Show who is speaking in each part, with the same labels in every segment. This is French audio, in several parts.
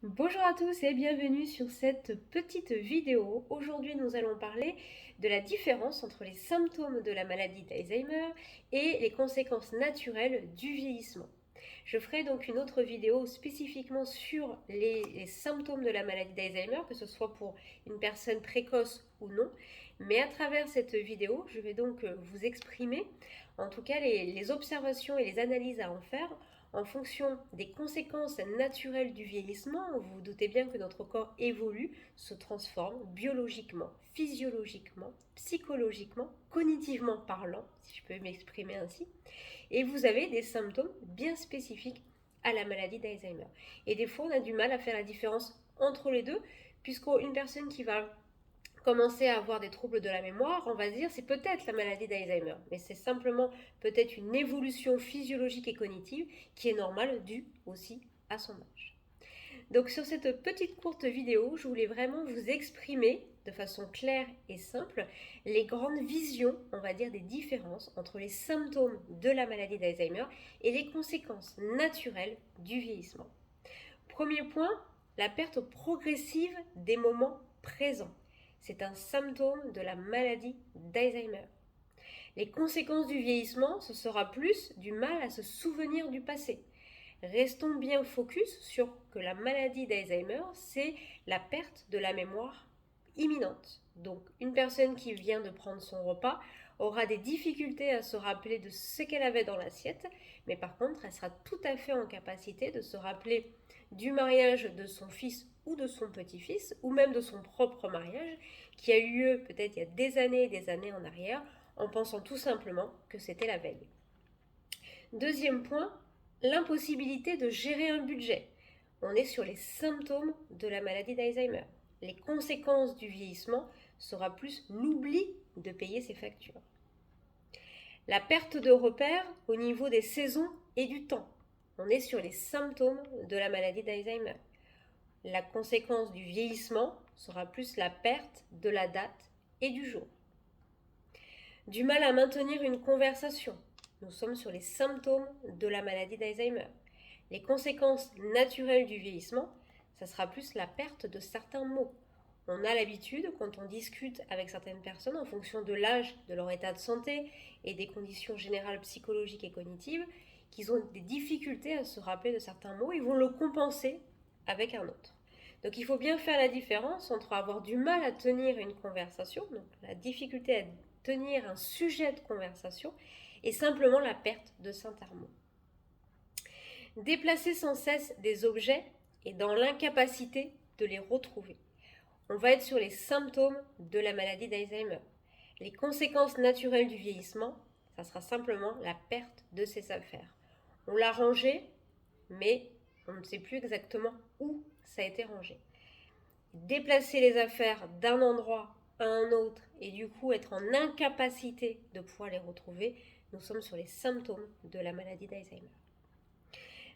Speaker 1: Bonjour à tous et bienvenue sur cette petite vidéo. Aujourd'hui, nous allons parler de la différence entre les symptômes de la maladie d'Alzheimer et les conséquences naturelles du vieillissement. Je ferai donc une autre vidéo spécifiquement sur les symptômes de la maladie d'Alzheimer, que ce soit pour une personne précoce ou non. Mais à travers cette vidéo, je vais donc vous exprimer en tout cas les observations et les analyses à en faire en fonction des conséquences naturelles du vieillissement. Vous vous doutez bien que notre corps évolue, se transforme biologiquement, physiologiquement, psychologiquement, cognitivement parlant, si je peux m'exprimer ainsi. Et vous avez des symptômes bien spécifiques à la maladie d'Alzheimer. Et des fois, on a du mal à faire la différence entre les deux, puisqu'une personne qui va commencer à avoir des troubles de la mémoire, on va se dire c'est peut-être la maladie d'Alzheimer, mais c'est simplement peut-être une évolution physiologique et cognitive qui est normale due aussi à son âge. Donc sur cette petite courte vidéo, je voulais vraiment vous exprimer de façon claire et simple les grandes visions, on va dire, des différences entre les symptômes de la maladie d'Alzheimer et les conséquences naturelles du vieillissement. Premier point, la perte progressive des moments présents. C'est un symptôme de la maladie d'Alzheimer. Les conséquences du vieillissement, ce sera plus du mal à se souvenir du passé. Restons bien focus sur que la maladie d'Alzheimer, c'est la perte de la mémoire imminente. Donc une personne qui vient de prendre son repas aura des difficultés à se rappeler de ce qu'elle avait dans l'assiette, mais par contre, elle sera tout à fait en capacité de se rappeler du mariage de son fils ou de son petit-fils, ou même de son propre mariage, qui a eu lieu peut-être il y a des années en arrière, en pensant tout simplement que c'était la veille. Deuxième point, l'impossibilité de gérer un budget. On est sur les symptômes de la maladie d'Alzheimer. Les conséquences du vieillissement sera plus l'oubli de payer ses factures. La perte de repères au niveau des saisons et du temps. On est sur les symptômes de la maladie d'Alzheimer. La conséquence du vieillissement sera plus la perte de la date et du jour. Du mal à maintenir une conversation. Nous sommes sur les symptômes de la maladie d'Alzheimer. Les conséquences naturelles du vieillissement, ça sera plus la perte de certains mots. On a l'habitude, quand on discute avec certaines personnes, en fonction de l'âge, de leur état de santé et des conditions générales psychologiques et cognitives, qu'ils ont des difficultés à se rappeler de certains mots, ils vont le compenser avec un autre. Donc il faut bien faire la différence entre avoir du mal à tenir une conversation, donc la difficulté à tenir un sujet de conversation, et simplement la perte de certains mots. Déplacer sans cesse des objets et dans l'incapacité de les retrouver. On va être sur les symptômes de la maladie d'Alzheimer. Les conséquences naturelles du vieillissement, ça sera simplement la perte de ses affaires. On l'a rangé, mais on ne sait plus exactement où ça a été rangé. Déplacer les affaires d'un endroit à un autre et du coup être en incapacité de pouvoir les retrouver, nous sommes sur les symptômes de la maladie d'Alzheimer.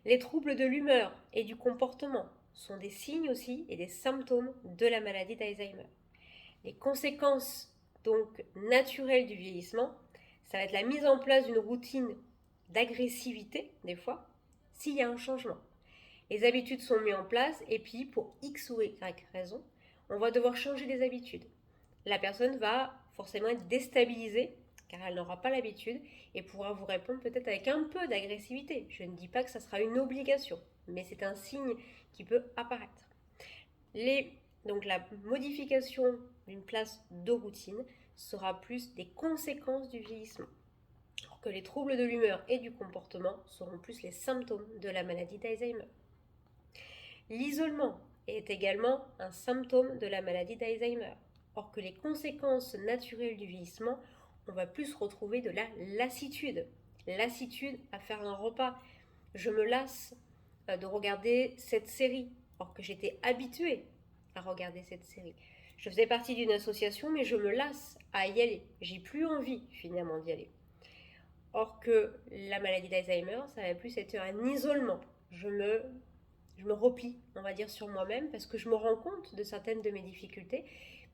Speaker 1: Les troubles de l'humeur et du comportement sont des signes aussi et des symptômes de la maladie d'Alzheimer. Les conséquences donc naturelles du vieillissement, ça va être la mise en place d'une routine d'agressivité, des fois, s'il y a un changement. Les habitudes sont mises en place et puis pour X ou Y raison, on va devoir changer des habitudes. La personne va forcément être déstabilisée car elle n'aura pas l'habitude et pourra vous répondre peut-être avec un peu d'agressivité. Je ne dis pas que ça sera une obligation, mais c'est un signe qui peut apparaître. Donc la modification d'une place de routine sera plus des conséquences du vieillissement. Alors que les troubles de l'humeur et du comportement seront plus les symptômes de la maladie d'Alzheimer. L'isolement est également un symptôme de la maladie d'Alzheimer. Or que les conséquences naturelles du vieillissement, on va plus retrouver de la lassitude. Lassitude à faire un repas. Je me lasse de regarder cette série, or que j'étais habituée à regarder cette série. Je faisais partie d'une association, mais je me lasse à y aller. J'ai plus envie finalement d'y aller. Or que la maladie d'Alzheimer, ça va plus être un isolement. Je me replie, on va dire, sur moi-même parce que je me rends compte de certaines de mes difficultés.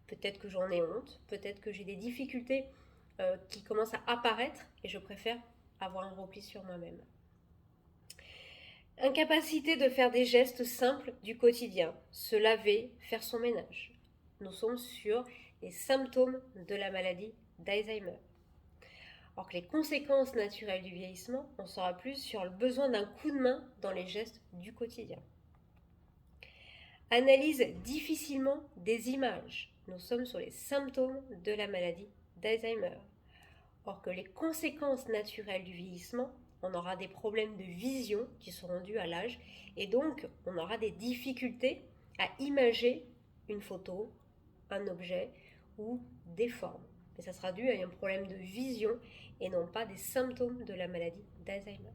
Speaker 1: Peut-être que j'en ai honte, peut-être que j'ai des difficultés qui commencent à apparaître et je préfère avoir un repli sur moi-même. Incapacité de faire des gestes simples du quotidien, se laver, faire son ménage. Nous sommes sur les symptômes de la maladie d'Alzheimer. Alors que les conséquences naturelles du vieillissement, on saura plus sur le besoin d'un coup de main dans les gestes du quotidien. Analyse difficilement des images. Nous sommes sur les symptômes de la maladie d'Alzheimer. Or que les conséquences naturelles du vieillissement, on aura des problèmes de vision qui seront dus à l'âge et donc on aura des difficultés à imager une photo, un objet ou des formes. Mais ça sera dû à un problème de vision et non pas des symptômes de la maladie d'Alzheimer.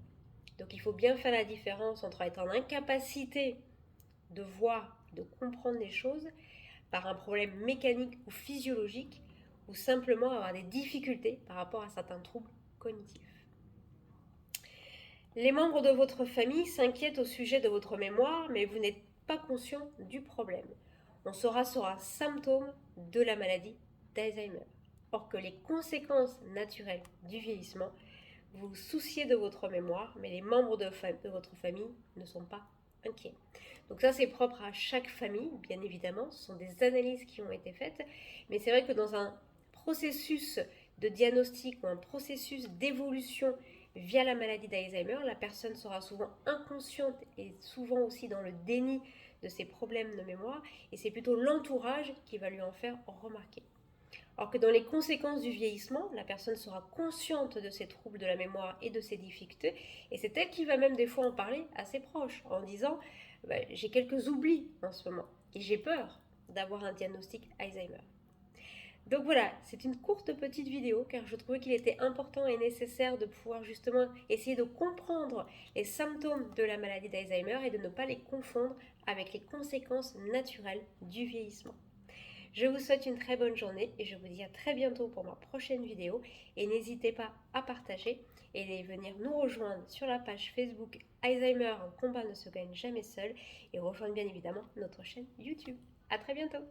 Speaker 1: Donc il faut bien faire la différence entre être en incapacité de voir, de comprendre les choses par un problème mécanique ou physiologique ou simplement avoir des difficultés par rapport à certains troubles cognitifs. Les membres de votre famille s'inquiètent au sujet de votre mémoire, mais vous n'êtes pas conscient du problème. On sera sur un symptôme de la maladie d'Alzheimer. Or que les conséquences naturelles du vieillissement, vous vous souciez de votre mémoire, mais les membres de votre famille ne sont pas inquiets. Donc ça, c'est propre à chaque famille, bien évidemment. Ce sont des analyses qui ont été faites. Mais c'est vrai que dans un processus de diagnostic ou un processus d'évolution via la maladie d'Alzheimer, la personne sera souvent inconsciente et souvent aussi dans le déni de ses problèmes de mémoire. Et c'est plutôt l'entourage qui va lui en faire remarquer. Alors que dans les conséquences du vieillissement, la personne sera consciente de ses troubles de la mémoire et de ses difficultés, et c'est elle qui va même des fois en parler à ses proches, en disant j'ai quelques oublis en ce moment, et j'ai peur d'avoir un diagnostic Alzheimer. Donc voilà, c'est une courte petite vidéo car je trouvais qu'il était important et nécessaire de pouvoir justement essayer de comprendre les symptômes de la maladie d'Alzheimer et de ne pas les confondre avec les conséquences naturelles du vieillissement. Je vous souhaite une très bonne journée et je vous dis à très bientôt pour ma prochaine vidéo. Et n'hésitez pas à partager et venir nous rejoindre sur la page Facebook Alzheimer, un combat ne se gagne jamais seul, et rejoindre bien évidemment notre chaîne YouTube. À très bientôt.